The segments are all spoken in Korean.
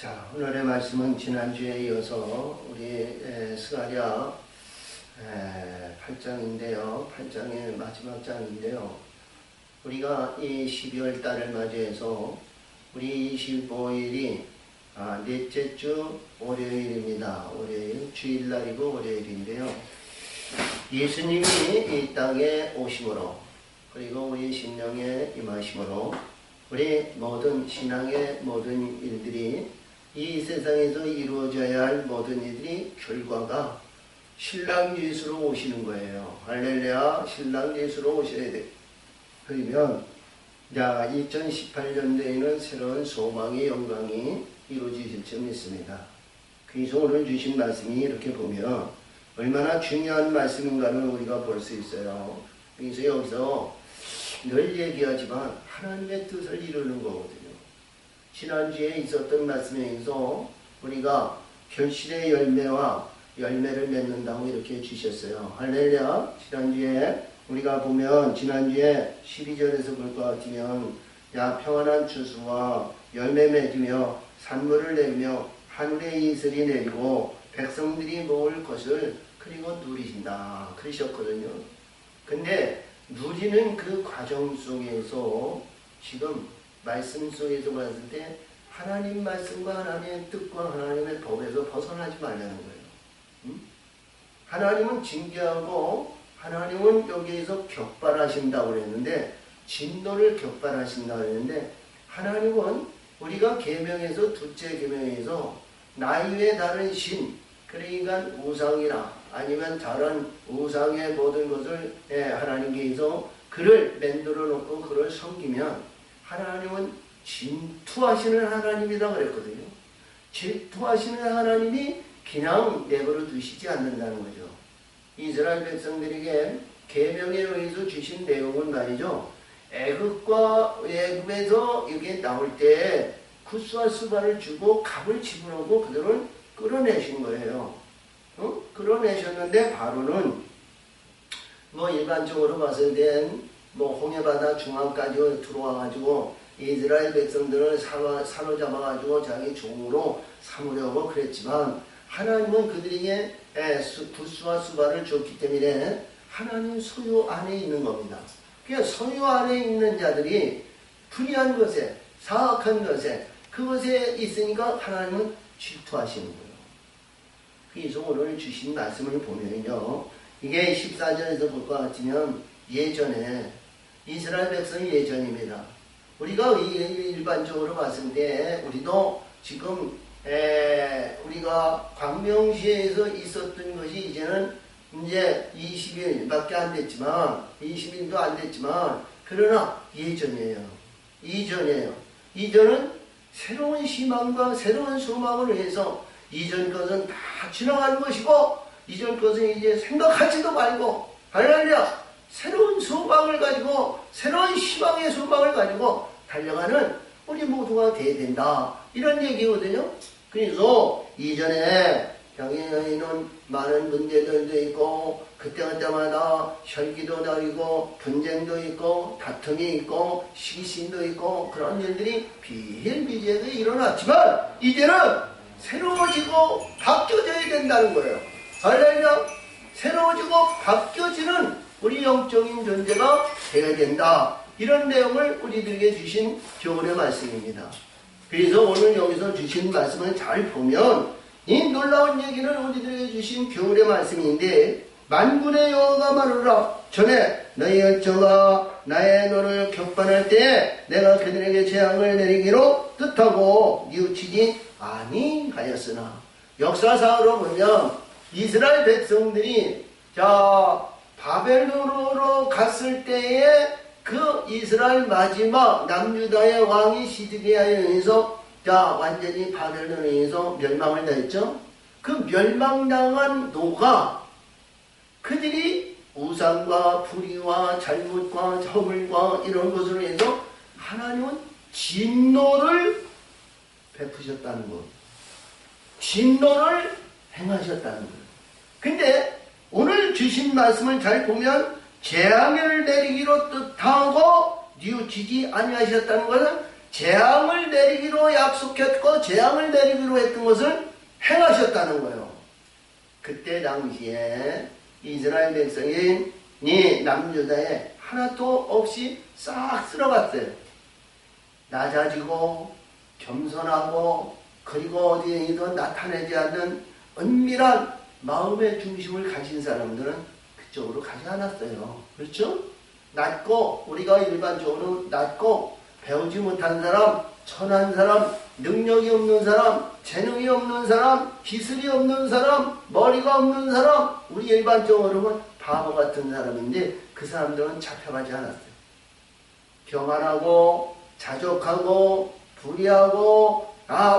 자, 오늘의 말씀은 지난주에 이어서 우리 스가랴 8장인데요. 8장의 마지막 장인데요. 우리가 이 12월 달을 맞이해서 우리 25일이 넷째 주 월요일입니다. 월요일, 주일날이고 월요일인데요. 예수님이 이 땅에 오심으로, 그리고 우리 심령에 임하심으로 우리 모든 신앙의 모든 일들이, 이 세상에서 이루어져야 할 모든 일들이 결과가 신랑 예수로 오시는 거예요. 할렐루야, 신랑 예수로 오셔야 돼. 그러면 2018년도에는 새로운 소망의 영광이 이루어지실 줄 믿습니다. 그래서 오늘 주신 말씀이 이렇게 보면 얼마나 중요한 말씀인가를 우리가 볼 수 있어요. 그래서 여기서 늘 얘기하지만 하나님의 뜻을 이루는 거거든요. 지난주에 있었던 말씀에서 우리가 결실의 열매와 열매를 맺는다고 이렇게 주셨어요. 할렐루야. 지난주에 우리가 보면 지난주에 12절에서 볼 것 같으면 평안한 추수와 열매 맺으며 산물을 내리며 하늘의 이슬이 내리고 백성들이 먹을 것을 그리고 누리신다 그러셨거든요. 근데 누리는 그 과정 속에서 지금 말씀 속에서 봤을 때 하나님 말씀과 하나님의 뜻과 하나님의 법에서 벗어나지 말라는 거예요. 하나님은 징계하고 하나님은 여기에서 격발하신다고 그랬는데, 진노를 격발하신다고 그랬는데, 하나님은 우리가 계명에서 둘째 계명에서 나 이외에 다른 신, 그러니까 우상이나 아니면 다른 우상의 모든 것을 하나님께서 그를 만들어 놓고 그를 섬기면 하나님은 질투하시는 하나님이다 그랬거든요. 질투하시는 하나님이 그냥 내버려 두시지 않는다는 거죠. 이스라엘 백성들에게 계명에 의해서 주신 내용은 말이죠. 애굽에서 이게 나올 때 굿과 수발을 주고 갑을 지불하고 그들을 끌어내신 거예요. 끌어내셨는데 바로는 일반적으로 봤을 땐 홍해바다 중앙까지 들어와가지고 이스라엘 백성들을 사로잡아가지고 자기 종으로 삼으려고 그랬지만, 하나님은 그들에게 굿과 수발을 줬기 때문에 하나님 소유 안에 있는 겁니다. 그러니까 소유 안에 있는 자들이 불의한 것에, 사악한 것에, 그것에 있으니까 하나님은 질투하시는 거예요. 그래서 오늘 주신 말씀을 보면요, 이게 14절에서 볼 것 같으면 예전에 이스라엘 백성이 예전입니다. 우리가 일반적으로 봤을 때 우리도 지금 우리가 광명시에서 있었던 것이 이제는 이제 20일밖에 안 됐지만, 20일도 안 됐지만, 그러나 예전이에요. 이전은 새로운 희망과 새로운 소망을 위해서 이전 것은 다 지나간 것이고, 이전 것은 이제 생각하지도 말고, 할렐루야! 새로운 소망을 가지고, 새로운 희망의 소망을 가지고 달려가는 우리 모두가 돼야 된다, 이런 얘기거든요. 그래서 이전에 경영에는 많은 문제들도 있고, 그때마다 혈기도 나이고 분쟁도 있고 다툼이 있고 시기심도 있고 그런 일들이 비일비재하게 일어났지만, 이제는 새로워지고 바뀌어져야 된다는 거예요. 할렐루야. 새로워지고 바뀌어지는 우리 영적인 존재가 되어야 된다, 이런 내용을 우리들에게 주신 교훈의 말씀입니다. 그래서 오늘 여기서 주신 말씀을 잘 보면 이 놀라운 얘기는 우리들에게 주신 교훈의 말씀인데, 만군의 여호와가 말하노라. 전에 너희 열조가 나의 너를 격발할 때 내가 그들에게 재앙을 내리기로 뜻하고 뉘우치지 아니하였으나. 역사상으로 보면 이스라엘 백성들이 바벨론으로 갔을 때에 그 이스라엘 마지막 남유다의 왕이 시드기야에 의해서 완전히 바벨론에 의해서 멸망을 당했죠. 그 멸망당한 노가 그들이 우상과 불의와 잘못과 허물과 이런 것으로 해서 하나님은 진노를 베푸셨다는 것, 진노를 행하셨다는 것. 근데 오늘 주신 말씀을 잘 보면 재앙을 내리기로 뜻하고 뉘우치지 아니하셨다는 것은 재앙을 내리기로 약속했고 재앙을 내리기로 했던 것을 행하셨다는 거예요. 그때 당시에 이스라엘 백성이 남유다에 하나도 없이 싹 쓸어갔어요. 낮아지고 겸손하고 그리고 어디에도 나타내지 않는 은밀한 마음의 중심을 가진 사람들은 그쪽으로 가지 않았어요. 그렇죠? 낮고 우리가 일반적으로 낮고 배우지 못한 사람, 천한 사람, 능력이 없는 사람, 재능이 없는 사람, 기술이 없는 사람, 머리가 없는 사람, 우리 일반적으로는 바보 같은 사람인데 그 사람들은 잡혀가지 않았어요. 교만하고 자족하고 불의하고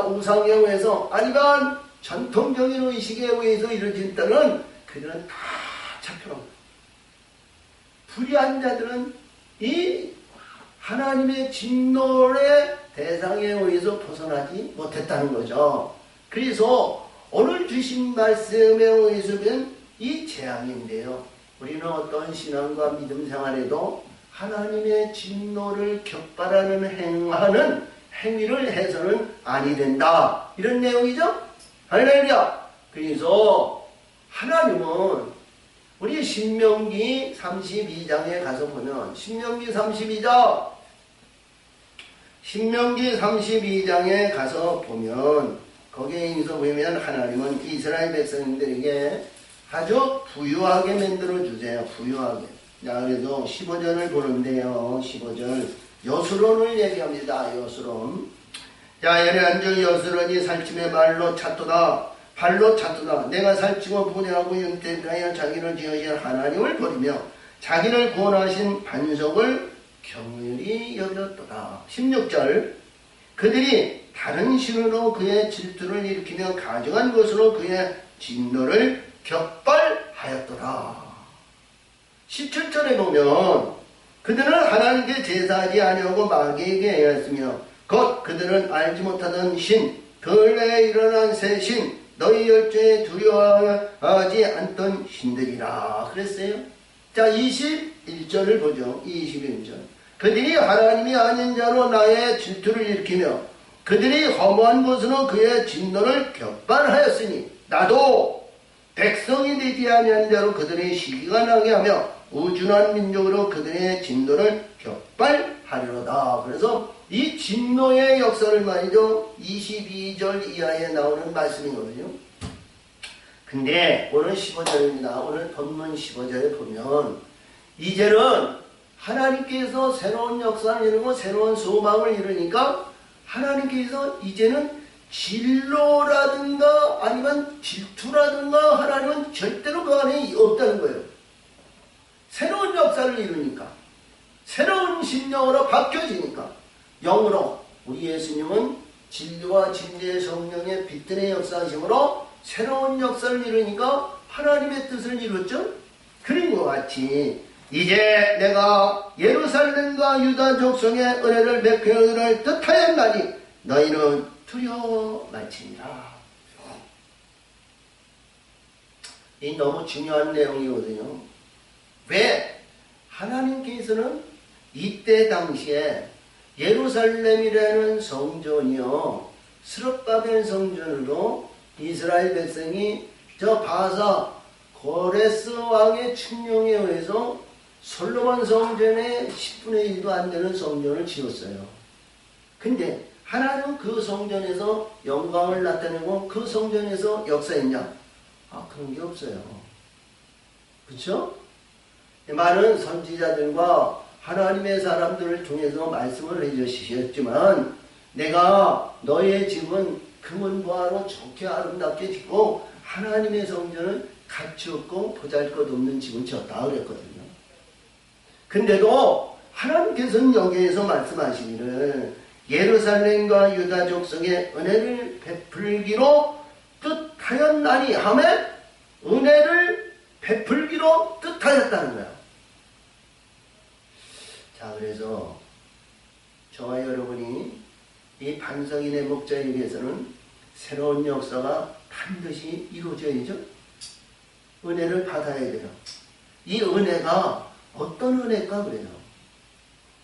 우상에 의해서 아니면 전통적인 의식에 의해서 이루어진다는 그들은 다 잡혀갑니다. 불의한 자들은 이 하나님의 진노의 대상에 의해서 벗어나지 못했다는 거죠. 그래서 오늘 주신 말씀에 의해서 본 이 재앙인데요. 우리는 어떤 신앙과 믿음 생활에도 하나님의 진노를 격발하는 행하는 행위를 해서는 아니 된다. 이런 내용이죠. 할렐루야. 그래서 하나님은 우리 신명기 32장에 가서 보면 신명기 32장에 가서 보면 거기에서 보면 하나님은 이스라엘 백성들에게 아주 부유하게 만들어 주세요. 부유하게. 자, 그래서 15절을 보는데요. 15절 여수론을 얘기합니다. 여수론. 자, 예레한중 여수론이 살침의 발로 찼도다. 내가 살찌고 보내하고 윤택하여 자기를 지으신 하나님을 버리며 자기를 구원하신 반석을 경휼히 여겼도다. 16절 그들이 다른 신으로 그의 질투를 일으키며 가증한 것으로 그의 진노를 격발하였도다. 17절에 보면 그들은 하나님께 제사하지 아니하고 마귀에게 행하였으며 곧 그들은 알지 못하던 신 근래에 일어난 새 신 너희 열조에 두려워하지 않던 신들이라 그랬어요. 자, 21절을 보죠. 21절 그들이 하나님이 아닌 자로 나의 질투를 일으키며 그들이 허무한 것으로 그의 진노를 격발하였으니 나도 백성이 되지 아니한 자로 그들의 시기가 나게 하며 우준한 민족으로 그들의 진노를 격발하리로다. 그래서 이 진노의 역사를 말이죠. 22절 이하에 나오는 말씀이거든요. 근데 오늘 15절입니다. 오늘 본문 15절에 보면 이제는 하나님께서 새로운 역사를 이루고 새로운 소망을 이루니까 하나님께서 이제는 진로라든가 아니면 질투라든가 하나님은 절대로 그 안에 없다는 거예요. 새로운 역사를 이루니까 새로운 심령으로 바뀌어지니까 영으로 우리 예수님은 진리와 진리의 성령의 빛들의 역사하심으로 새로운 역사를 이루니까 하나님의 뜻을 이뤘죠. 그런 것 같이 이제 내가 예루살렘과 유다 족속의 은혜를 베풀기를 뜻하였나니 너희는 두려워 말지니라. 이 너무 중요한 내용이거든요. 왜? 하나님께서는 이때 당시에 예루살렘이라는 성전이요 스룹바벨 성전으로 이스라엘 백성이 저 바사 고레스 왕의 칙령에 의해서 솔로몬 성전의 10분의 1도 안 되는 성전을 지었어요. 근데 하나님은 그 성전에서 영광을 나타내고 그 성전에서 역사했냐? 그런 게 없어요. 그렇죠? 많은 선지자들과 하나님의 사람들을 통해서 말씀을 해주셨지만 내가 너의 집은 금은보화로 좋게 아름답게 짓고 하나님의 성전을 가치 없고 보잘것없는 집을 지었다 그랬거든요. 근데도 하나님께서는 여기에서 말씀하시기를 예루살렘과 유다 족속의 은혜를 베풀기로 뜻하였나니 하매 은혜를 베풀기로 뜻하였다는 거야. 자, 그래서 저와 여러분이 이 반석인의 목자에 위해서는 새로운 역사가 반드시 이루어져야죠. 은혜를 받아야 돼요. 이 은혜가 어떤 은혜일까 그래요.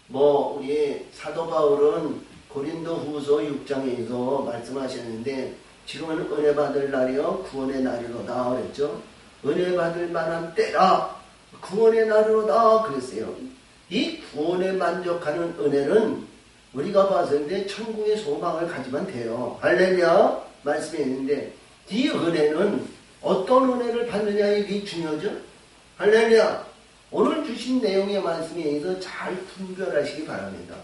우리 사도 바울은 고린도 후서 6장에서 말씀하셨는데 지금은 은혜 받을 날이요 구원의 날이로다 그랬죠. 은혜 받을 만한 때라 구원의 날이로다 그랬어요. 이 구원에 만족하는 은혜는 우리가 봤을 때 천국의 소망을 가지면 돼요. 할렐루야 말씀이 있는데 이 은혜는 어떤 은혜를 받느냐 이게 중요하죠. 할렐루야 오늘 주신 내용의 말씀에 의해서 잘 분별하시기 바랍니다.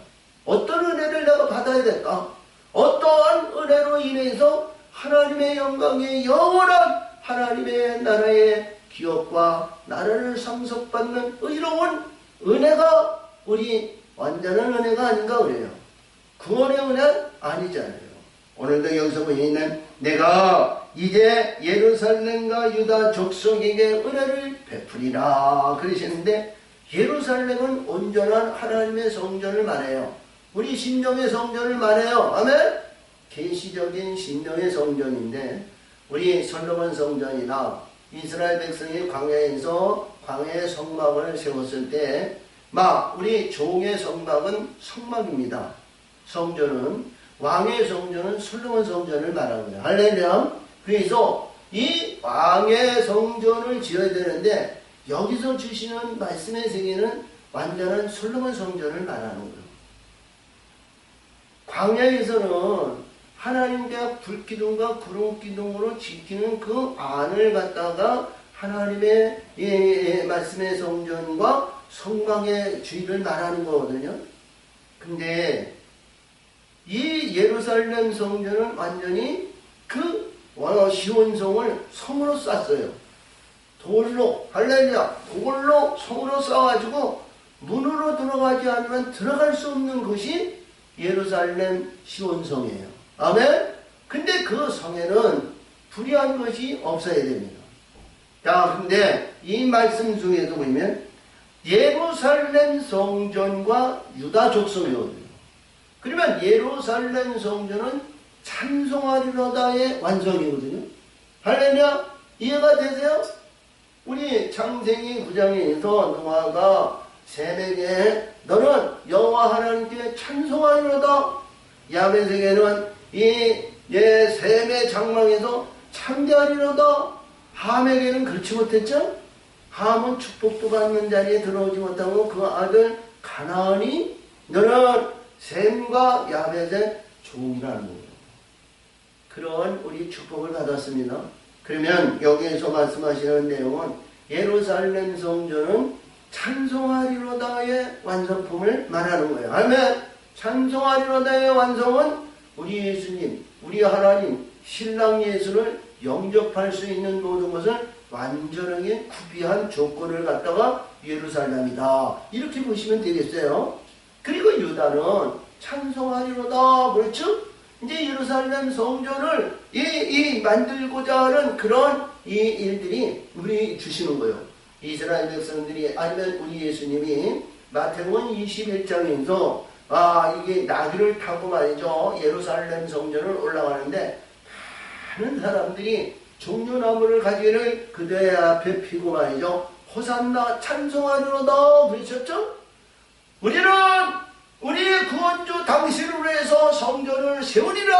어떤 은혜를 내가 받아야 될까? 어떠한 은혜로 인해서 하나님의 영광의 영원한 하나님의 나라의 기업과 나라를 상속받는 의로운 은혜가 우리 완전한 은혜가 아닌가 그래요. 구원의 은혜 아니잖아요. 오늘도 여기서 보이는 내가 이제 예루살렘과 유다 족속에게 은혜를 베풀이라 그러시는데 예루살렘은 온전한 하나님의 성전을 말해요. 우리 신령의 성전을 말해요. 아멘. 계시적인 신령의 성전인데 우리 솔로몬 성전이나 이스라엘 백성이 광야에서 광야의 성막을 세웠을 때 막 우리 종의 성막은 성막입니다. 성전은 왕의 성전은 솔로몬 성전을 말하는 거예요. 할렐루야. 그래서 이 왕의 성전을 지어야 되는데 여기서 주시는 말씀의 세계는 완전한 솔로몬 성전을 말하는 거예요. 광야에서는 하나님께 불기둥과 구름기둥으로 지키는 그 안을 갖다가 하나님의 말씀의 성전과 성막의 주의를 말하는 거거든요. 근데 이 예루살렘 성전은 완전히 그 시온성을 성으로 쌌어요. 돌로 할렐루야 돌로 성으로 쌓아가지고 문으로 들어가지 않으면 들어갈 수 없는 것이 예루살렘 시온성이에요. 아멘. 근데 그 성에는 불의한 것이 없어야 됩니다. 자, 근데 이 말씀 중에도 보면 예루살렘 성전과 유다 족속이거든요. 그러면 예루살렘 성전은 찬송하리로다의 완성이거든요. 할렐루야. 이해가 되세요? 우리 창세기 9장에서 노아가 셈에게 너는 여호와 하나님께 찬송하리로다. 야벳에게는 이 셈의 장막에서 참배하리로다. 함에게는 그렇지 못했죠? 함은 축복도 받는 자리에 들어오지 못하고 그 아들 가나안이 너는 셈과 야벳의 종이라는 거예요. 그런 우리 축복을 받았습니다. 그러면 여기에서 말씀하시는 내용은 예루살렘 성전은 찬송하리로다의 완성품을 말하는 거예요. 아멘. 찬송하리로다의 완성은 우리 예수님, 우리 하나님, 신랑 예수를 영접할 수 있는 모든 것을 완전하게 구비한 조건을 갖다가 예루살렘이다. 이렇게 보시면 되겠어요. 그리고 유다는 찬송하리로다. 그렇죠? 이제 예루살렘 성전을 만들고자 하는 그런 이 일들이 우리 주시는 거예요. 이스라엘 백성들이 아니면 우리 예수님이 마태복음 21장에서 이게 나귀를 타고 말이죠. 예루살렘 성전을 올라가는데 많은 사람들이 종려나무를 가지를 그대 앞에 피고 말이죠. 호산나 찬송하리로다 그러셨죠? 우리는 우리의 구원주 당신을 위해서 성전을 세우리라.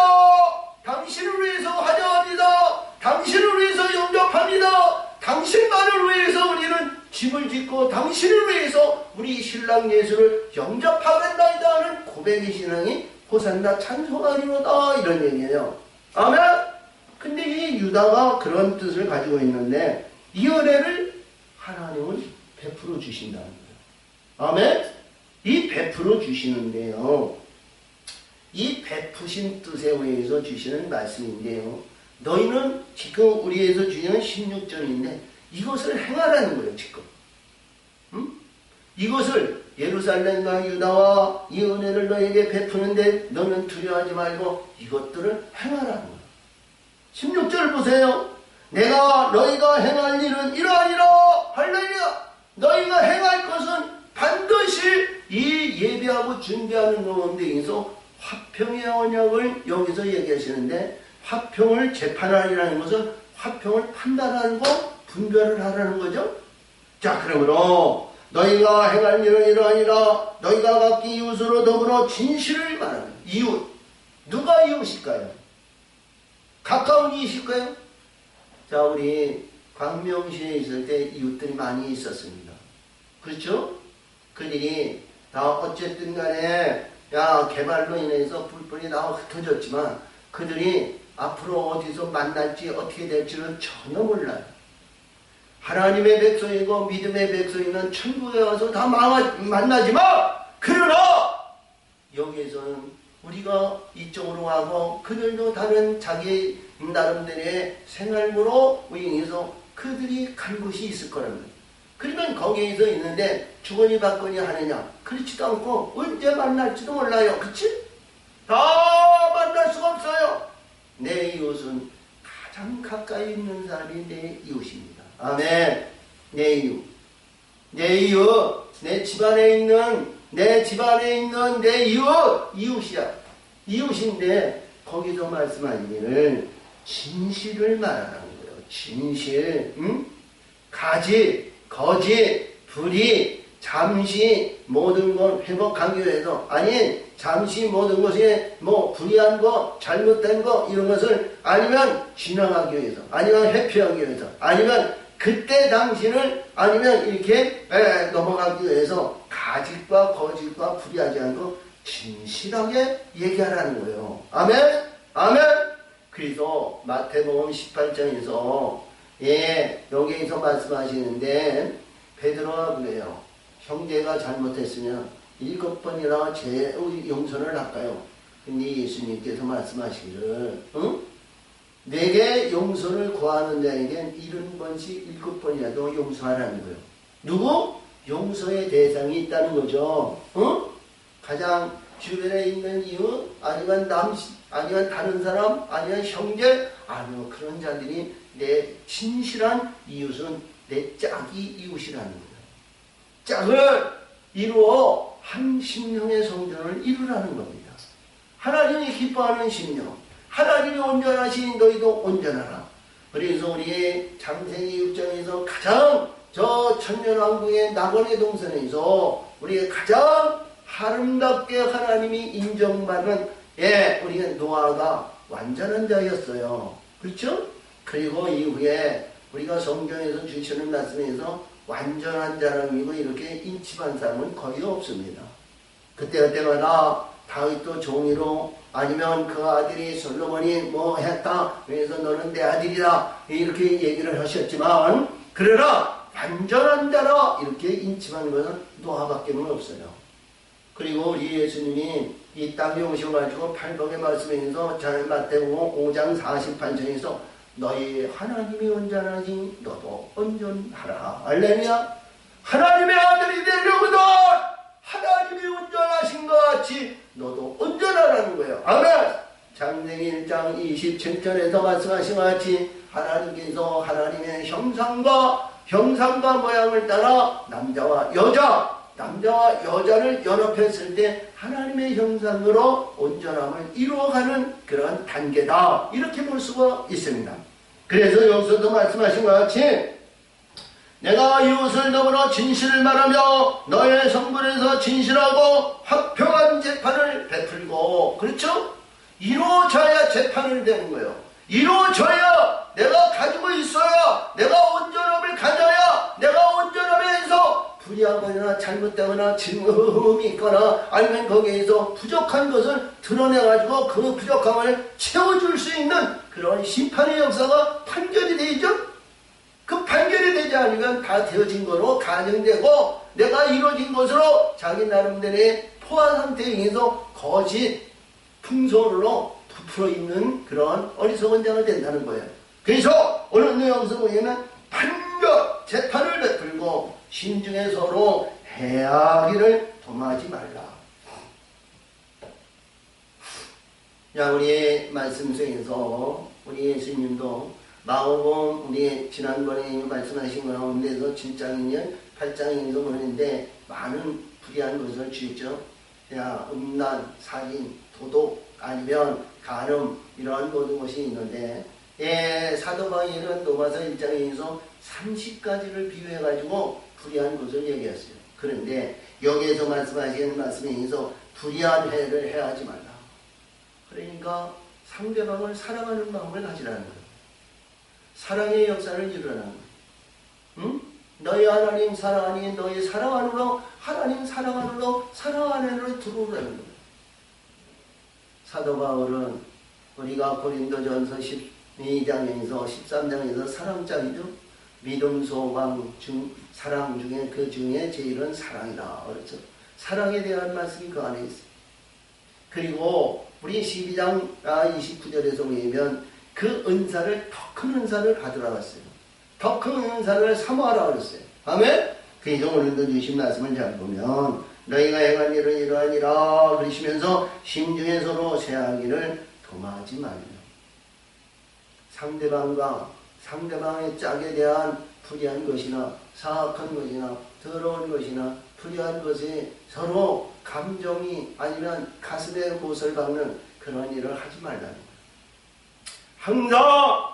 당신을 위해서 환영합니다. 당신을 위해서 영접합니다. 당신만을 위해서 우리는 집을 짓고 당신을 위해서 우리 신랑 예수를 영접하겠나이다 하는 고백의 신앙이 호산나 찬송하리로다 이런 얘기예요. 아멘. 근데 이 유다가 그런 뜻을 가지고 있는데 이 은혜를 하나님은 베풀어 주신다는 거예요. 아멘. 이 베풀어 주시는데요. 이 베푸신 뜻에 의해서 주시는 말씀인데요. 너희는 지금 우리에서 주시는 16절인데 이것을 행하라는 거예요. 지금. 이것을 예루살렘과 유다와 이 은혜를 너에게 베푸는데 너는 두려워하지 말고 이것들을 행하라는 거예요. 16절 보세요. 내가 너희가 행할 일은 이러하니라. 할렐루야. 너희가 행할 것은 반드시 이 예배하고 준비하는 가운데에서 화평의 언약을 여기서 얘기하시는데 화평을 재판하리라는 것은 화평을 판단하고 분별을 하라는 거죠. 자, 그러므로 너희가 행할 일은 이러하니라. 너희가 각기 이웃으로 더불어 진실을 말하는. 이웃. 누가 이웃일까요? 가까운 이웃일까요? 자, 우리 광명시에 있을 때 이웃들이 많이 있었습니다. 그렇죠? 그들이 다 어쨌든 간에 개발로 인해서 뿔뿔이 다 흩어졌지만 그들이 앞으로 어디서 만날지 어떻게 될지는 전혀 몰라요. 하나님의 백성이고 믿음의 백성이면 천국에 와서 다 만나지만 그러나 여기에서는 우리가 이쪽으로 가고 그들도 다른 자기 나름대로의 생활으로 인해서 그들이 간 곳이 있을 거라는 거예요. 그러면 거기에서 있는데 주거니 받거니 하느냐? 그렇지도 않고 언제 만날지도 몰라요. 그치? 다 만날 수가 없어요. 내 이웃은 가장 가까이 있는 사람이 내 이웃입니다. 아멘. 내 이웃. 내 이웃. 내 집안에 있는 내 이웃이야. 이웃인데 거기서 말씀하시기를 진실을 말하는 거예요. 진실. 가지, 거짓, 불의, 잠시 모든 것 회복하기 위해서 아니 잠시 모든 것이 불의한 거 잘못된 거 이런 것을 아니면 지나가기 위해서 아니면 회피하기 위해서 아니면 그때 당신을 아니면 이렇게 넘어가기 위해서 가짓과 거짓과 불의하지 않고 진실하게 얘기하라는 거예요. 아멘? 아멘? 그래서 마태복음 18장에서 여기에서 말씀하시는데 베드로가 그래요. 형제가 잘못했으면 7번이나 제 용서를 할까요? 근데 예수님께서 말씀하시기를 내게 용서를 구하는 자에겐 70번씩 7번이라도 용서하라는 거예요. 누구? 용서의 대상이 있다는 거죠. 가장 주변에 있는 이웃, 아니면 아니면 다른 사람, 아니면 형제, 아니면 그런 자들이 내 진실한 이웃은 내 짝이 이웃이라는 거예요. 짝을 이루어 한 심령의 성전을 이루라는 겁니다. 하나님이 기뻐하는 심령, 하나님이 온전하신 너희도 온전하라. 그래서 우리의 장생의 입장에서 가장 저 천년왕국의 낙원의 동산에서 우리의 가장 아름답게 하나님이 인정받는 우리가 노아가 완전한 자였어요. 그렇죠? 그리고 이후에 우리가 성경에서 주시는 말씀에서 완전한 자라고 이렇게 인치한 사람은 거의 없습니다. 그때마다 다윗도 종이로 아니면 그 아들이 솔로몬이 했다 그래서 너는 내 아들이다 이렇게 얘기를 하셨지만 그러나 완전한 자라 이렇게 인치한 것은 노아밖에 없어요. 그리고 우리 예수님이 이 땅에 오셔가지고 팔복의 말씀에서 마태복음 5장 48절에서 너희 하나님이 온전하니 너도 온전하라. 할렐루야. 하나님의 아들이 되려거든 하나님이 온전하신 것 같이 너도 온전하라는 거예요. 아멘. 창세기 1장 27절에서 말씀하신 것 같이 하나님께서 하나님의 형상과 모양을 따라 남자와 여자를 연합했을 때 하나님의 형상으로 온전함을 이루어가는 그런 단계다. 이렇게 볼 수가 있습니다. 그래서 여기서도 말씀하신 것 같이 내가 이웃을 더불어 진실을 말하며 너의 성불에서 진실하고 화평한 재판을 베풀고 그렇죠? 이루어져야 재판을 되는 거예요. 이루어져야 내가 가지고 있어야 내가 온전함을 가져야 내가 온전함에서 불의하거나 잘못되거나 증오음이 있거나 아니면 거기에서 부족한 것을 드러내가지고 그 부족함을 채워줄 수 있는 그런 심판의 역사가 판결이 되죠. 그 판결이 되지 않으면 다 되어진 거로 가정되고 내가 이루어진 것으로 자기 나름대로의 포화 상태에 의해서 거짓 풍선으로 부풀어 있는 그런 어리석은 자가 된다는 거예요. 그래서 오늘 여기서 보면 판결 재판을 베풀고 신중에 서로 해하기를 도마하지 말라. 자, 우리의 말씀 속에서 우리 예수님도 마가복음 우리 지난번에 말씀하신 가운데서 7장이면 8장에서 보는데 많은 불의한 것을 주죠. 음란, 살인, 도둑 아니면 간음 이러한 모든 것이 있는데 사도 바울은 로마서 1장에서 30가지를 비유해가지고 불의한 것을 얘기했어요. 그런데 여기에서 말씀하시는 말씀에 의해서 불의한 해를 해하지 말라. 그러니까 상대방을 사랑하는 마음을 가지라는 거예요. 사랑의 역사를 이루라는 거예요. 응? 너희 하나님 사랑하니 너희 사랑 안으로 하나님 사랑 안으로 사랑 안으로 들어오라는 거예요. 사도 바울은 우리가 고린도전서 12장에서 13장에서 사랑장이죠. 믿음, 소망, 사랑 중에 그 중에 제일은 사랑이다. 그렇죠. 사랑에 대한 말씀이 그 안에 있어요. 그리고 우리 12장 29절에서 보면 그 은사를 더 큰 은사를 받으라 했어요. 더 큰 은사를 사모하라 그랬어요. 아멘? 그래서 오늘도 주신 말씀을 잘 보면 너희가 행한 일은 이러하니라 그러시면서 심중에 서로 세하기를 도마하지 말라. 상대방의 짝에 대한 불의한 것이나 사악한 것이나 더러운 것이나 불의한 것에 서로 감정이 아니면 가슴에 못을 박는 그런 일을 하지 말라는 거예요. 항상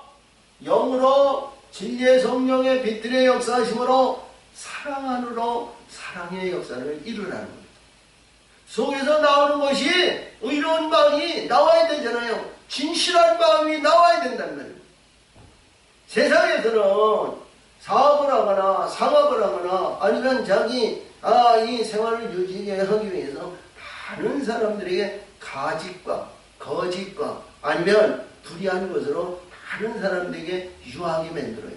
영으로 진리의 성령의 빛들의 역사하심으로 사랑 안으로 사랑의 역사를 이루라는 거예요. 속에서 나오는 것이 의로운 마음이 나와야 되잖아요. 진실한 마음이 나와야 된다는 거예요. 세상에서는 사업을 하거나 상업을 하거나 아니면 자기 이 생활을 유지하기 위해서 많은 사람들에게 가짓과 거짓과 아니면 불의한 것으로 많은 사람들에게 유하게 만들어요.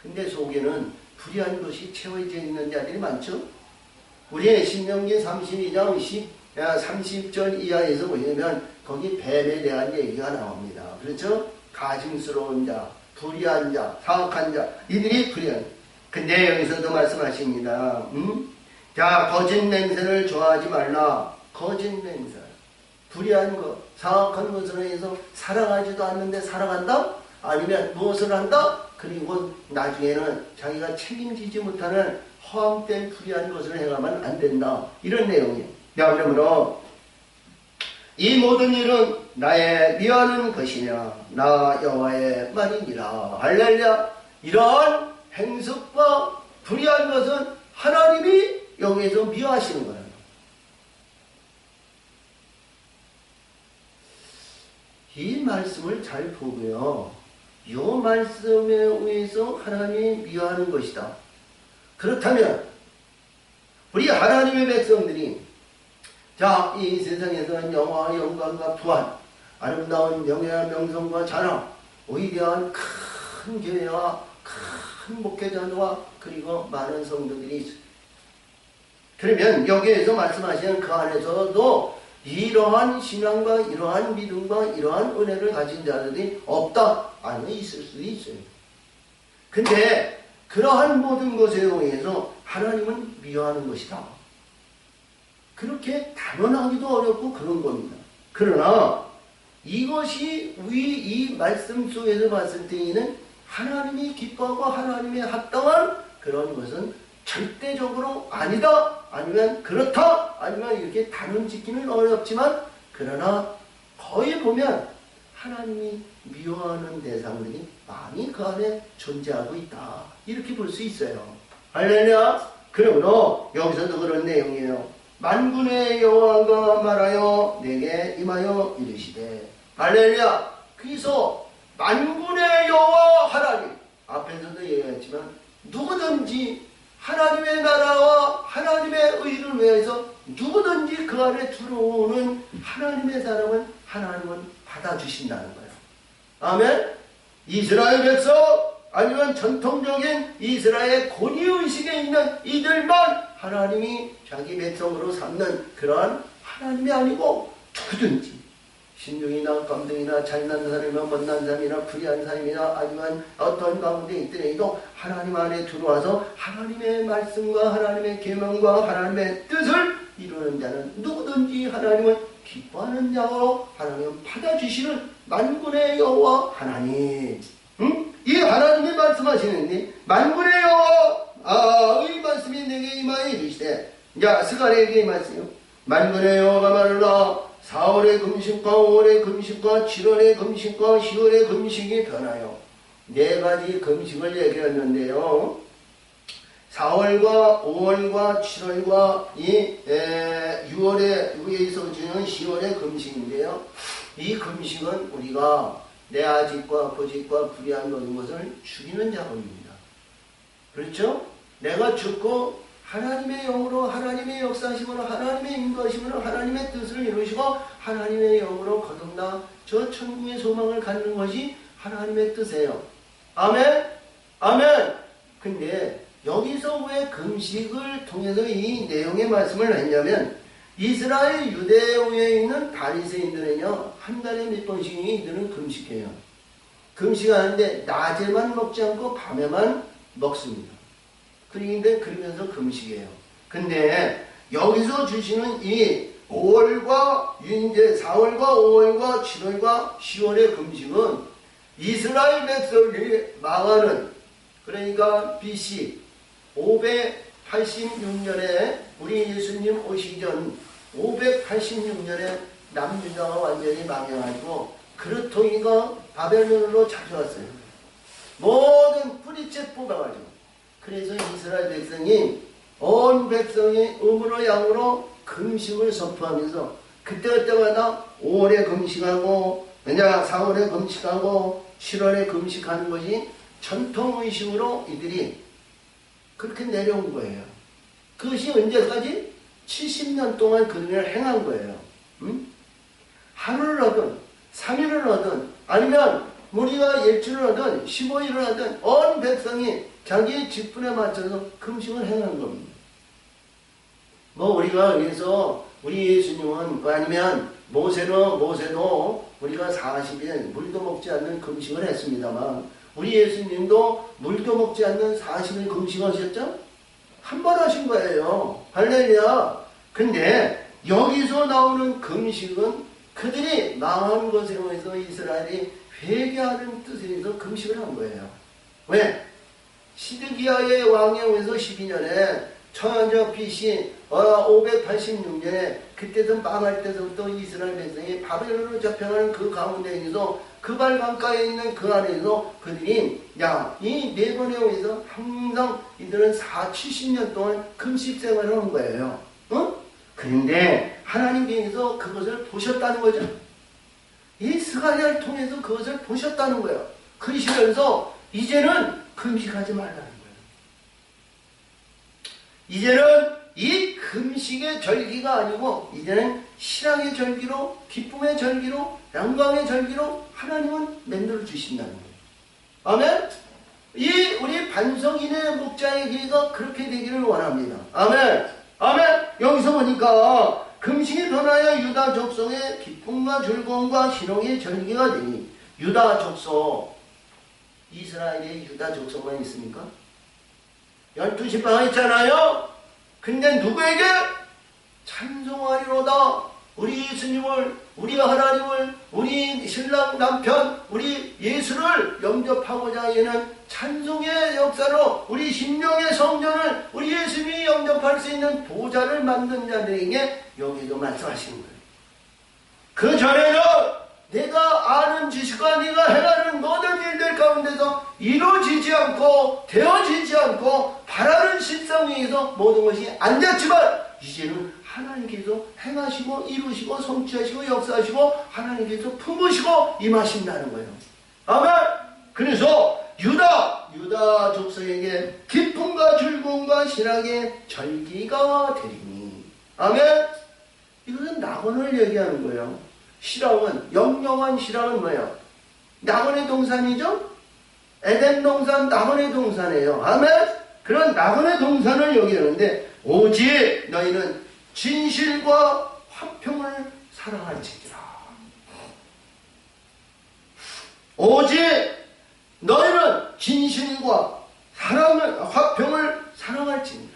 근데 속에는 불의한 것이 채워져 있는 자들이 많죠. 우리의 신명기 32장 30절 이하에서 보시면 거기 뱀에 대한 얘기가 나옵니다. 그렇죠? 가증스러운 자, 불의한 자, 사악한 자, 이들이 불의한. 근데 여기서도 말씀하십니다. 자, 거짓 맹세를 좋아하지 말라. 거짓 맹세. 불의한 것, 사악한 것을 해서 사랑하지도 않는데 사랑한다? 아니면 무엇을 한다? 그리고 나중에는 자기가 책임지지 못하는 허황된 불의한 것을 행하면 안 된다. 이런 내용이에요. 그러므로 이 모든 일은 나의 미워하는 것이냐 나 여호와의 말이니라. 할렐루야. 이러한 행습과 불의한 것은 하나님이 여기에서 미워하시는 거예요. 이 말씀을 잘 보고요. 이 말씀에 의해서 하나님이 미워하는 것이다. 그렇다면 우리 하나님의 백성들이 자, 이 세상에서는 영화와 영광과 부활, 아름다운 명예와 명성과 자랑, 위대한 큰 교회와 큰 목회자와 그리고 많은 성도들이 있어요. 그러면 여기에서 말씀하시는 그 안에서도 이러한 신앙과 이러한 믿음과 이러한 은혜를 가진 자들이 없다. 아니 있을 수도 있어요. 근데 그러한 모든 것에 의해서 하나님은 미워하는 것이다. 그렇게 단언하기도 어렵고 그런 겁니다. 그러나 이것이 우리 이 말씀 속에서 봤을 때에는 하나님이 기뻐하고 하나님의 합당한 그런 것은 절대적으로 아니다. 아니면 그렇다. 아니면 이렇게 단언 짓기는 어렵지만 그러나 거의 보면 하나님이 미워하는 대상들이 많이 그 안에 존재하고 있다. 이렇게 볼 수 있어요. 할렐루야. 그러므로 여기서도 그런 내용이에요. 만군의 여호와가 말하여 내게 임하여 이르시되 할렐루야. 그래서 만군의 여호와 하나님 앞에서도 얘기했지만 누구든지 하나님의 나라와 하나님의 의를 위해서 누구든지 그 안에 들어오는 하나님의 사람은 하나님은 받아주신다는 거예요. 아멘. 이스라엘 백성 아니면 전통적인 이스라엘 권위의식에 있는 이들만 하나님이 자기 백성으로 삼는 그러한 하나님이 아니고 누구든지 신중이나 감등이나 잘난 사람이나 못난 사람이나 불의한 사람이나 아니면 어떤 가운데 있더라도 하나님 안에 들어와서 하나님의 말씀과 하나님의 계명과 하나님의 뜻을 이루는 자는 누구든지 하나님은 기뻐하는 자로 하나님은 받아주시는 만군의 여호와 하나님. 이 하나님이 말씀하시는데 만군의 여호와 이 말씀이 내게 임하여 이르시되 자 스가랴에게 임하세요. 만군의 여호와가 말하라. 4월의 금식과 5월의 금식과 7월의 금식과 10월의 금식이 변하여 4가지 금식을 얘기했는데요. 4월과 5월과 7월과 6월에 위에서 주는 10월의 금식인데요. 이 금식은 우리가 내 아집과 거짓과 불의한 모든 것을 죽이는 작업입니다. 그렇죠? 내가 죽고 하나님의 영으로 하나님의 역사심으로 하나님의 인도하심으로 하나님의 뜻을 이루시고 하나님의 영으로 거듭나 저 천국의 소망을 갖는 것이 하나님의 뜻이에요. 아멘? 아멘! 근데 여기서 왜 금식을 통해서 이 내용의 말씀을 했냐면 이스라엘 유대에 있는 바리새인들은요 한 달에 몇 번씩 이들은 금식해요. 금식하는데 낮에만 먹지 않고 밤에만 먹습니다. 그러면서 금식이에요. 근데 여기서 주시는 이 5월과 이제 4월과 5월과 7월과 10월의 금식은 이스라엘 백성이 망하는 그러니까 BC 586년에 우리 예수님 오시기 전 586년에 남유다가 완전히 망해가지고 그릇통이가 바벨론으로 찾아왔어요. 모든 뿌리째 뽑아가지고 그래서 이스라엘 백성이 온 백성이 음으로 양으로 금식을 선포하면서 그때마다 5월에 금식하고 4월에 금식하고 7월에 금식하는 것이 전통의식으로 이들이 그렇게 내려온 거예요. 그것이 언제까지? 70년 동안 그들을 행한 거예요. 하루를 하든 3일을 하든 아니면 우리가 일주일을 하든 15일을 하든 온 백성이 자기의 직분에 맞춰서 금식을 행한 겁니다. 우리가 여기서 우리 예수님은 아니면 모세도 우리가 40일 물도 먹지 않는 금식을 했습니다만 우리 예수님도 물도 먹지 않는 40일 금식하셨죠? 한 번 하신 거예요. 할렐루야. 근데 여기서 나오는 금식은 그들이 망한 것에 의해서 이스라엘이 회개하는 뜻에 의해서 금식을 한 거예요. 왜? 시드기야의 왕에 의해서 12년에 천년 BC 586년에 그때도 망할 때부터 이스라엘 백성이 바벨론으로 잡혀가는 그 가운데에서 그 발 강가에 있는 그 안에서 그들이 이 네 번에 의해서 항상 이들은 70년 동안 금식 생활을 한 거예요. 그런데 하나님께서 그것을 보셨다는 거죠. 이 스가랴를 통해서 그것을 보셨다는 거예요. 그러시면서 이제는 금식하지 말라는 거예요. 이제는 이 금식의 절기가 아니고 이제는 신앙의 절기로 기쁨의 절기로 영광의 절기로 하나님은 만들어 주신다는 거예요. 아멘? 이 우리 반석인의 목자의 기회가 그렇게 되기를 원합니다. 아멘? 아멘? 여기서 보니까 금식이 변하여 유다 족속의 기쁨과 즐거움과 희롱의 절기가 되니 유다 족속 이스라엘의 유다 족속만 있습니까? 12지파가 있잖아요. 근데 누구에게? 찬송하리로다. 우리 예수님을, 우리 하나님을, 우리 신랑 남편, 우리 예수를 영접하고자 하는 찬송의 역사로 우리 심령의 성전을 우리 예수님이 영접할 수 있는 보좌를 만든 자들에게 여기도 말씀하시는 거예요. 그 전에는 내가 아는 지식과 네가 행하는 모든 일들 가운데서 이루어지지 않고 되어지지 않고 바라는 실상에서 모든 것이 안 됐지만 이제는 하나님께서 행하시고 이루시고 성취하시고 역사하시고 하나님께서 품으시고 임하신다는 거예요. 아멘. 그래서 유다 족속에게 기쁨과 즐거움과 신앙의 절기가 되리니 아멘. 이것은 낙원을 얘기하는 거예요. 실황은 영영한 실황은 뭐예요? 낙원의 동산이죠? 에덴 동산 낙원의 동산이에요. 아멘. 그런 낙원의 동산을 얘기하는데 오직 너희는 진실과 화평을 사랑할지니라. 오직 너희는 진실과 화평을 사랑할지니라.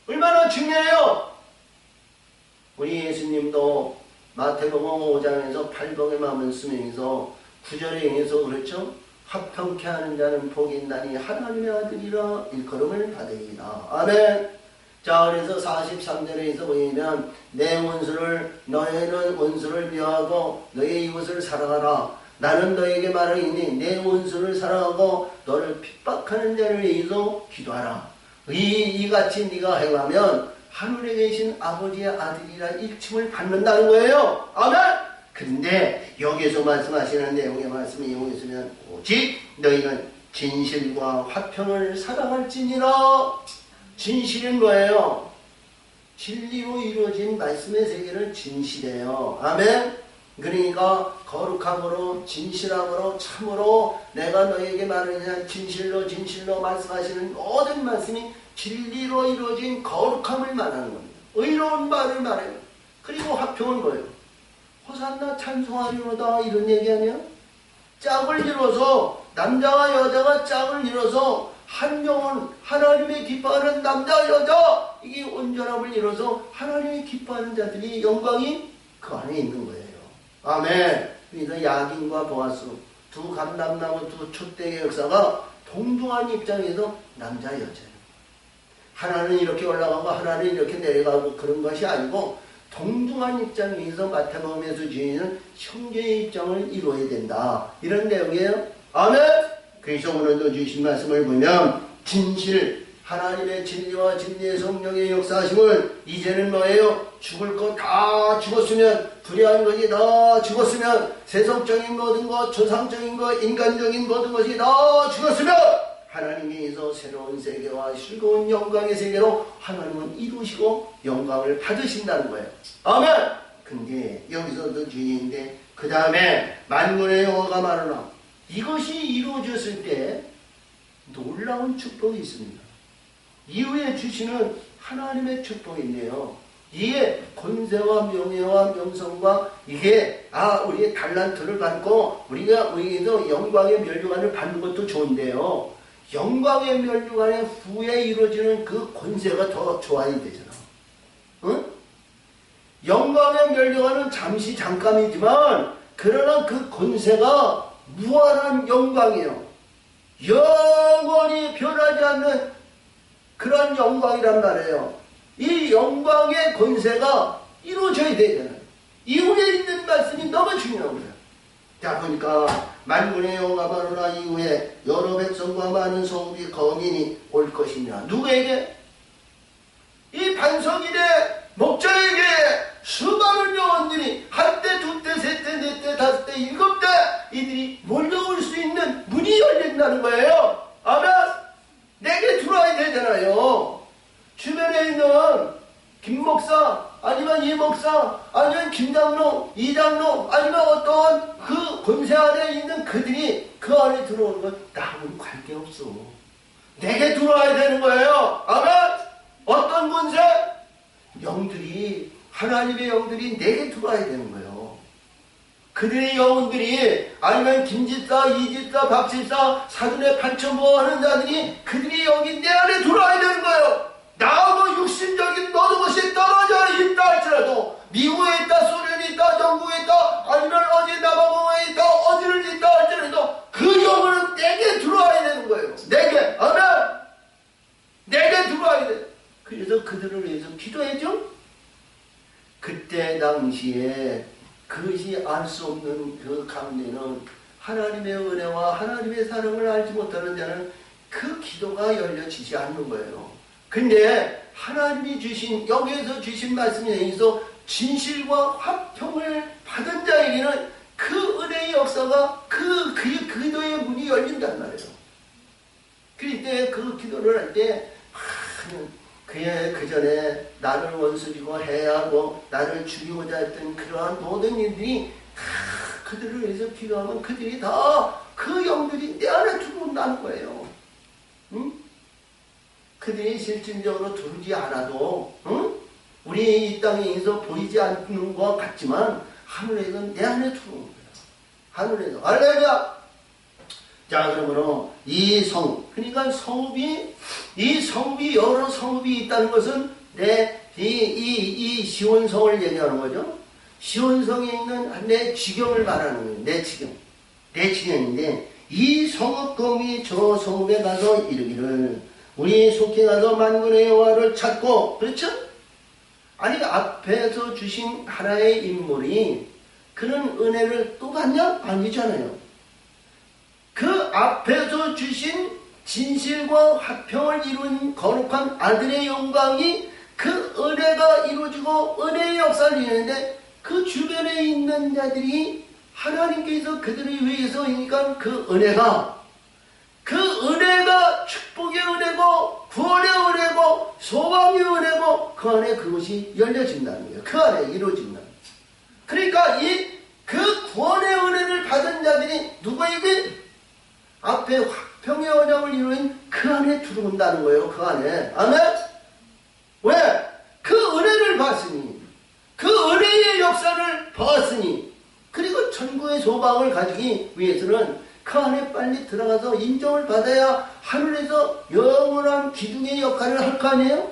얼마나 중요해요? 우리 예수님도 마태복음 5장에서 팔복의 마음을 쓰면서 9절에 의해서 그렇죠? 화평케 하는 자는 복이 있나니 하나님의 아들이라 일컬음을 받으리이다. 아멘. 자, 그래서 43절에서 보면 내 원수를 너희는 원수를 미워하고 너희 이웃을 사랑하라. 나는 너에게 말하니 내 원수를 사랑하고 너를 핍박하는 자를 위해서 기도하라. 이같이 네가 행하면 하늘에 계신 아버지의 아들이라 일침을 받는다는 거예요. 아멘. 그런데 여기에서 말씀하시는 내용의 말씀을 이용했으면 오직 너희는 진실과 화평을 사랑할지니라. 진실인 거예요. 진리로 이루어진 말씀의 세계는 진실이에요. 아멘. 그러니까 거룩함으로 진실함으로 참으로 내가 너에게 말하느냐 진실로 진실로 말씀하시는 모든 말씀이 진리로 이루어진 거룩함을 말하는 겁니다. 의로운 말을 말해요. 그리고 화평은 뭐예요? 호산나 찬송하리로다 이런 얘기 아니야? 짝을 이뤄서 남자와 여자가 짝을 이뤄서 한 영혼 하나님의 기뻐하는 남자 여자 이게 온전함을 이뤄서 하나님의 기뻐하는 자들이 영광이 그 안에 있는 거예요. 아멘. 그래서 야긴과 보아스 두 감람나무 두 촛대의 역사가 동등한 입장에서 남자 여자예요. 하나는 이렇게 올라가고 하나는 이렇게 내려가고 그런 것이 아니고 동등한 입장에서 마태복음에서 주인은 형제의 입장을 이루어야 된다. 이런 내용이에요. 아멘. 그래서 오늘도 주신 말씀을 보면 진실 하나님의 진리와 진리의 성령의 역사하심을 이제는 뭐예요? 죽을 것 다 죽었으면 불의한 것이 다 죽었으면 세속적인 모든 것 조상적인 것 인간적인 모든 것이 다 죽었으면 하나님께서 새로운 세계와 즐거운 영광의 세계로 하나님은 이루시고 영광을 받으신다는 거예요. 아멘. 근데 여기서도 주인인데 그 다음에 만군의 여호와가 말하나 이것이 이루어졌을 때 놀라운 축복이 있습니다. 이후에 주시는 하나님의 축복인데요. 이게 권세와 명예와 명성과 이게 우리의 달란트를 받고 우리에서 영광의 면류관을 받는 것도 좋은데요. 영광의 면류관의 후에 이루어지는 그 권세가 더 좋아야 되잖아. 응? 영광의 면류관은 잠깐이지만 그러나 그 권세가 무한한 영광이에요. 영원히 변하지 않는 그런 영광이란 말이에요. 이 영광의 권세가 이루어져야 되잖아요. 이후에 있는 말씀이 너무 중요한 거예요. 자 보니까 만군의 여호와가 말하나 이후에 여러 백성과 많은 성읍이 거민이 올 것이냐. 누구에게? 이 반석일의 목자에게 수많은 영혼들이 한때 두때 셋때 넷때 다섯때 일곱때 이들이 몰려올 수 있는 문이 열린다는 거예요. 아멘. 내게 들어와야 되잖아요. 주변에 있는 김 목사 아니면 이 목사 아니면 김 장로 이 장로 아니면 어떤 그 권세 안에 있는 그들이 그 안에 들어오는 건 나하고는 관계없어. 내게 들어와야 되는 거예요. 아멘. 어떤 권세? 영들이 하나님의 영들이 내게 들어와야 되는 거예요. 그들의 영혼들이 아니면 김집사, 이집사, 박집사, 사돈의 판천모 하는 자들이 그들이 여기 내 안에 들어와야 되는 거예요. 나하고 육신적인 모든 것이 떨어져 있다 할지라도 미국에 있다, 소련에 있다, 영국에 있다, 아니면 어디 남아공에 있다, 어디를 있다 할지라도 그 영혼은 내게 들어와야 되는 거예요. 내게. 아멘. 내게 들어와야 돼. 그래서 그들을 위해서 기도해줘. 그때 당시에 그것이 알 수 없는 그 가운데는 하나님의 은혜와 하나님의 사랑을 알지 못하는 자는 그 기도가 열려지지 않는 거예요. 근데 하나님이 주신 여기에서 주신 말씀에 의해서 진실과 화평을 받은 자에게는 그 은혜의 역사가 그 기도의 문이 열린단 말이에요. 그럴 때 그 기도를 할 때 그의 그 전에 나를 원수지고 해하고 나를 죽이고자 했던 그러한 모든 일들이 그들을 위해서 기도하면 그들이 다 그 영들이 내 안에 들어온다는 거예요. 응? 그들이 실질적으로 들어오지 않아도 우리 이 땅에서 보이지 않는 것 같지만 하늘에서 내 안에 들어오는 거예요. 하늘에서. 할렐루야. 자 그러므로 이 성 그러니까 이 성읍이 여러 성읍이 있다는 것은 이 시온성을 얘기하는 거죠. 시온성에 있는 내 지경을 말하는 거예요. 내 지경인데 이 성읍 거미 저 성읍에 가서 이르기를 우리 속히 가서 만군의 여호와를 찾고 그렇죠? 아니 앞에서 주신 하나의 인물이 그런 은혜를 또 받냐? 아니잖아요. 그 앞에서 주신 진실과 화평을 이룬 거룩한 아들의 영광이 그 은혜가 이루어지고 은혜의 역사를 이루는데 그 주변에 있는 자들이 하나님께서 그들을 위해서이니까 그 은혜가 축복의 은혜고 구원의 은혜고 소망의 은혜고 그 안에 그것이 열려진다는 거예요. 그 안에 이루어진다는 거예요. 그러니까 그 구원의 은혜를 받은 자들이 누구에게? 앞에 화평의 언약을 이루는 그 안에 들어온다는 거예요. 그 안에. 아멘? 왜? 그 은혜를 봤으니, 그 은혜의 역사를 봤으니, 그리고 천국의 소망을 가지기 위해서는 그 안에 빨리 들어가서 인정을 받아야 하늘에서 영원한 기둥의 역할을 할 거 아니에요?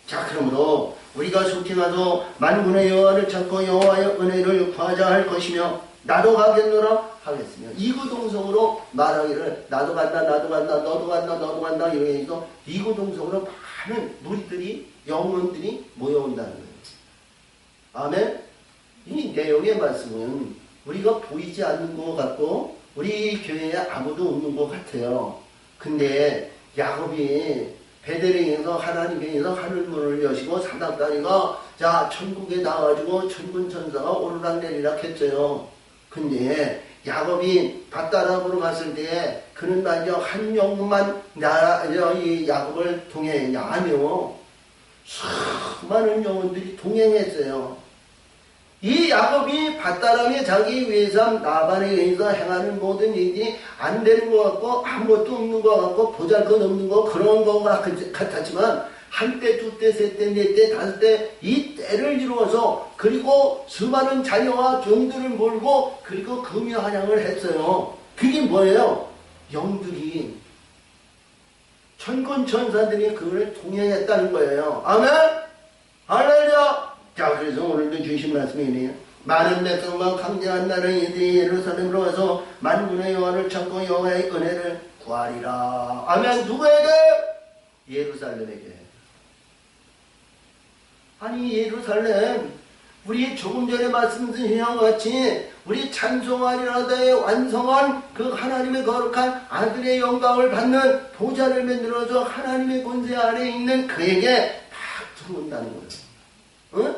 자, 그러므로 우리가 속히 가서 만군의 여호와를 찾고 여호와의 은혜를 구하자 할 것이며 나도 가겠노라 하겠으며 이구동성으로 말하기를 나도 간다 너도 간다 이렇게 해서 이구동성으로 많은 무리들이 영혼들이 모여온다는 거예요. 아멘. 이 내용의 말씀은 우리가 보이지 않는 것 같고 우리 교회에 아무도 없는 것 같아요. 근데 야곱이 베들레헴에서 하나님께서 하늘문을 여시고 사닥다리가 자 천국에 나와가지고 천군천사가 오르락내리락 했어요. 근데 야곱이 밧다락으로 갔을 때 그는 만약 한 영혼만 이 야곱을 동행했냐? 아니요. 수많은 영혼들이 동행했어요. 이 야곱이 밧다락에 자기 외삼 라반에 의해서 행하는 모든 일이 안 되는 것 같고 아무것도 없는 것 같고 보잘것없는 거 그런 것 같았지만 한때 두때 세때 넷때 다섯 때 이 때를 이루어서 그리고 수많은 자녀와 종들을 몰고 그리고 금유한양을 했어요. 그게 뭐예요? 영들이 천군천사들이 그걸 동행했다는 거예요. 아멘? 할렐루야! 자, 그래서 오늘도 주신 말씀이 이래요. 많은 백성과 강대한 나라의 이들이 예루살렘으로 와서 만군의 여호와를 찾고 여호와의 은혜를 구하리라. 아멘. 누구에게? 예루살렘에게. 아니 예루살렘 우리 조금 전에 말씀드린 것 같이 우리 찬송하리라다에 완성한 그 하나님의 거룩한 아들의 영광을 받는 보좌를 만들어서 하나님의 권세 아래에 있는 그에게 다 들어온다는 거예요. 응?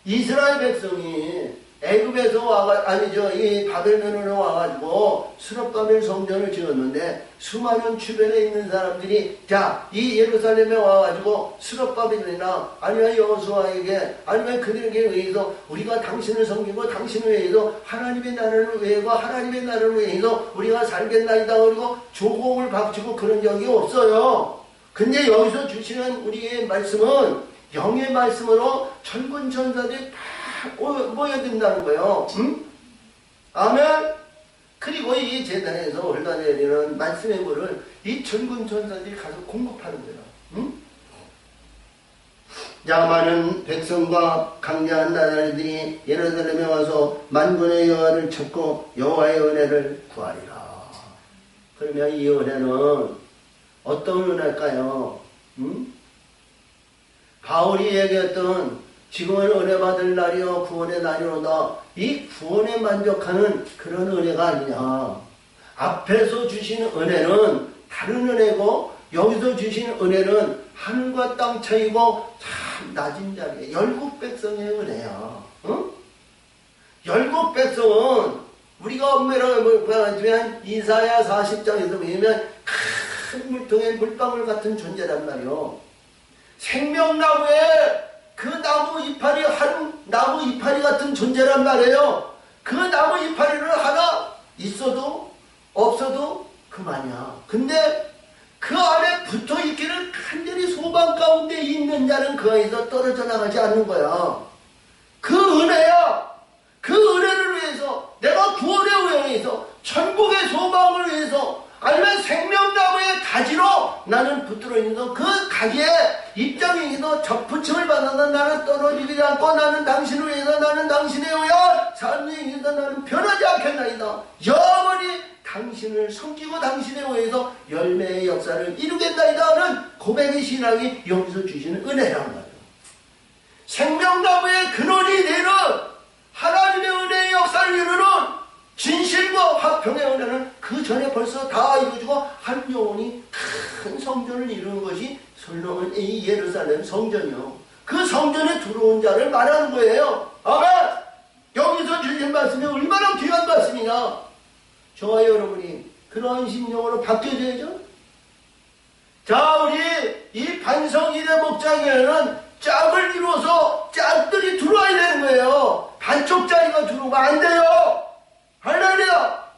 이스라엘 백성이 애굽에서 이 바벨론으로 와가지고 수럽바벨 성전을 지었는데 수많은 주변에 있는 사람들이 자, 이 예루살렘에 와가지고 수럽바벨이나 아니면 여호수아에게 아니면 그들에게 의해서 우리가 당신을 섬기고 당신을 위해서 하나님의 나라를 위해서 하나님의 나라를 위해서 우리가 살겠나이다 그리고 조공을 바치고 그런 적이 없어요. 근데 여기서 주시는 우리의 말씀은 영의 말씀으로 천군천사들이 다 모여든다는 거예요. 응? 아멘. 그리고 이 제단에서 흘러내리는 말씀의 물을 이 천군천사들이 가서 공급하는 거예요. 응? 자, 많은 백성과 강대한 나라들이 예루살렘에 와서 만군의 여호와를 찾고 여호와의 은혜를 구하리라. 그러면 이 은혜는 어떤 은혜일까요? 응? 바울이 얘기했던 지금은 은혜 받을 날이요 구원의 날이로다. 이 구원에 만족하는 그런 은혜가 아니냐. 앞에서 주신 은혜는 다른 은혜고 여기서 주신 은혜는 하늘과 땅 차이고 참 낮은 자리에 열국 백성의 은혜야. 응? 열국 백성은 우리가 엄밀하게 보면 이사야 40장에서 보면 큰 물통에 물방울 같은 존재란 말이요. 생명나무에 그 나무 이파리 한 나무 이파리 같은 존재란 말이에요. 그 나무 이파리를 하나 있어도 없어도 그만이야. 근데 그 안에 붙어있기를 간절히 소망 가운데 있는 자는 그 안에서 떨어져 나가지 않는 거야. 그 은혜야. 그 은혜를 위해서 내가 구원의 위해서 천국의 소망을 위해서 아니면 생명나무의 가지로 나는 붙들어 있는 그 가지에 입장에서 접붙임을 받아서 나는 떨어지지 않고 나는 당신을 위해서 나는 당신의 의한 삶을 위해서 나는 변하지 않겠나이다. 영원히 당신을 섬기고 당신에 의해서 열매의 역사를 이루겠나이다 하는 고백의 신앙이 여기서 주시는 은혜란 말이에요. 생명나무의 근원이 되는 하나님의 은혜의 역사를 이루는 진실과 화평의 은혜는 그 전에 벌써 다 이루어지고 한 영혼이 큰 성전을 이루는 것이 솔로몬 이 예루살렘 성전이요. 그 성전에 들어온 자를 말하는 거예요. 아멘! 여기서 주신 말씀이 얼마나 귀한 말씀이냐. 저와 여러분이 그런 심령으로 바뀌어져야죠. 자, 우리 이 반성일의 목장에는 짝을 이루어서 짝들이 들어와야 되는 거예요. 반쪽짜리가 들어오면 안 돼요. 할렐루야!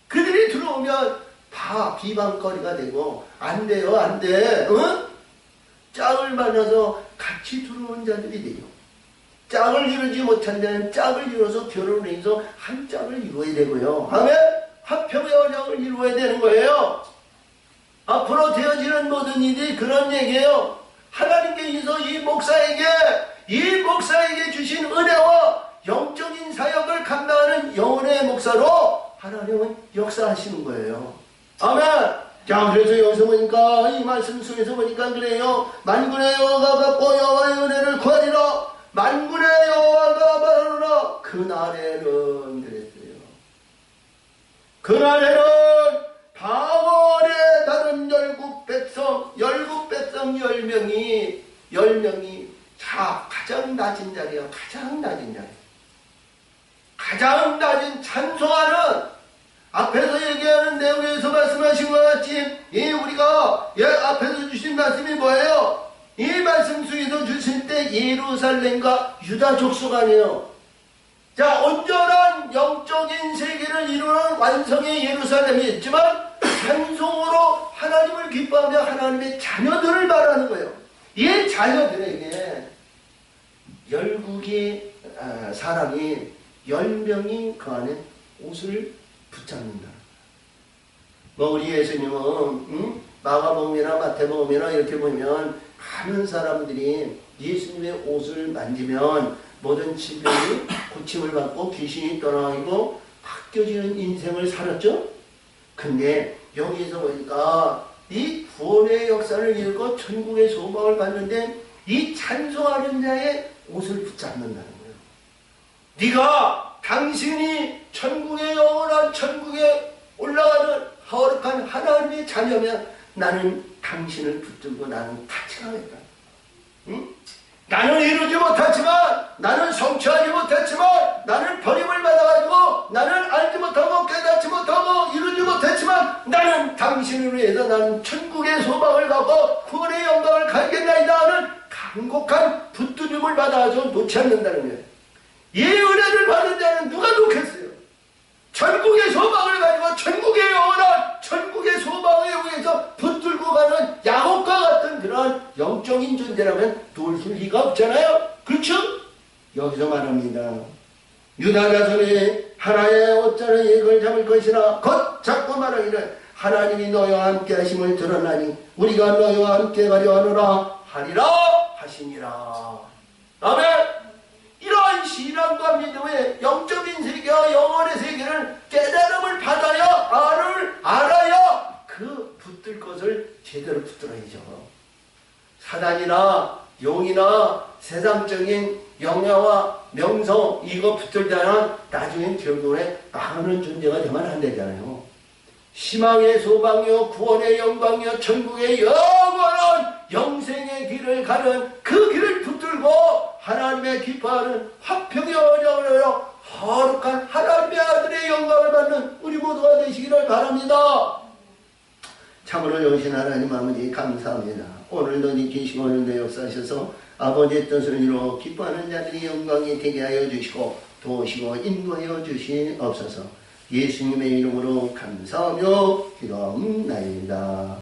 그들이 들어오면 다 비방거리가 되고 안 돼요, 안 돼. 응? 짝을 만나서 같이 들어온 자들이 돼요. 짝을 이루지 못한 데는 짝을 이루어서 결혼을 해서 한 짝을 이루어야 되고요. 아멘? 화평의 언약을 이루어야 되는 거예요. 앞으로 되어지는 모든 일이 그런 얘기예요. 하나님께서 이 목사에게 주신 은혜와 영적인 사역을 감당하는 영혼의 목사로 하나님은 역사하시는 거예요. 아멘. 자, 그래서 여기서 보니까 이 말씀 속에서 보니까 그래요. 만군의 여호와가 받고 여호와의 은혜를 구하리라. 만군의 여호와가 말하노라. 그날에는 그랬어요. 그날에는 방언에 다른 열국 백성 10명이 자, 가장 낮은 자리야. 가장 낮은 자리. 가장 낮은 찬송하는 앞에서 얘기하는 내용에서 말씀하신 것 같이 우리가 앞에서 주신 말씀이 뭐예요? 이 말씀 속에서 주실 때 예루살렘과 유다 족속 아니에요. 자, 온전한 영적인 세계를 이루는 완성의 예루살렘이 있지만 찬송으로 하나님을 기뻐하며 하나님의 자녀들을 말하는 거예요. 이 자녀들에게 열국의 사람이 10명이 그 안에 옷을 붙잡는다. 우리 예수님은 마가복음이나 마태복음이나 이렇게 보면 많은 사람들이 예수님의 옷을 만지면 모든 질병이 고침을 받고 귀신이 떠나고 바뀌어지는 인생을 살았죠. 근데 여기서 보니까 이 구원의 역사를 이루고 천국의 소망을 받는데 이 찬송하는 자의 옷을 붙잡는다는 거예요. 당신이 천국의 영원한 천국에 올라가는 거룩한 하나님의 자녀면 나는 당신을 붙들고 나는 같이 가겠다. 응? 나는 이루지 못했지만, 나는 성취하지 못했지만, 나는 버림을 받아가지고, 나는 알지 못하고 깨닫지 못하고 이루지 못했지만, 나는 당신을 위해서 나는 천국의 소망을 갖고 구원의 영광을 갈겠나이다 하는 간곡한 붙들림을 받아서 놓지 않는다는 거예요. 이 은혜를 받은 자는 누가 놓겠어요? 천국의 소망을 가지고 천국의 영원한 천국의 소망에 의해서 붙들고 가는 야곱과 같은 그런 영적인 존재라면 놓을 리가 없잖아요. 그렇죠? 여기서 말합니다. 유다 자손이 하나의 옷자를 이걸 잡을 것이나 곧 잡고 말하기를 하나님이 너희와 함께 하심을 들었나니 우리가 너희와 함께 가려 하노라 하리라 하시니라. 아멘. 이러한 신앙과 믿음의 영적인 세계와 영혼의 세계를 깨달음을 받아야 알아야 그 붙들 것을 제대로 붙들어야죠. 사단이나 용이나 세상적인 영야와 명성 이거 붙들자면 나중엔 결국에 망하는 존재가 되면 안 되잖아요. 희망의 소망이요 구원의 영광이요 천국의 영원한 영생의 길을 가는 그 길을 붙들고 하나님의 기뻐하는 화평의 언약을 거룩한 하나님의 아들의 영광을 받는 우리 모두가 되시기를 바랍니다. 참으로 영신 하나님 아버지 감사합니다. 오늘도 지키시고 오늘도 역사하셔서 아버지의 뜻을 이루어 기뻐하는 자들이 영광이 되게 하여 주시고 도우시고 인도하여 주시옵소서. 예수님의 이름으로 감사하며 기도하옵나이다.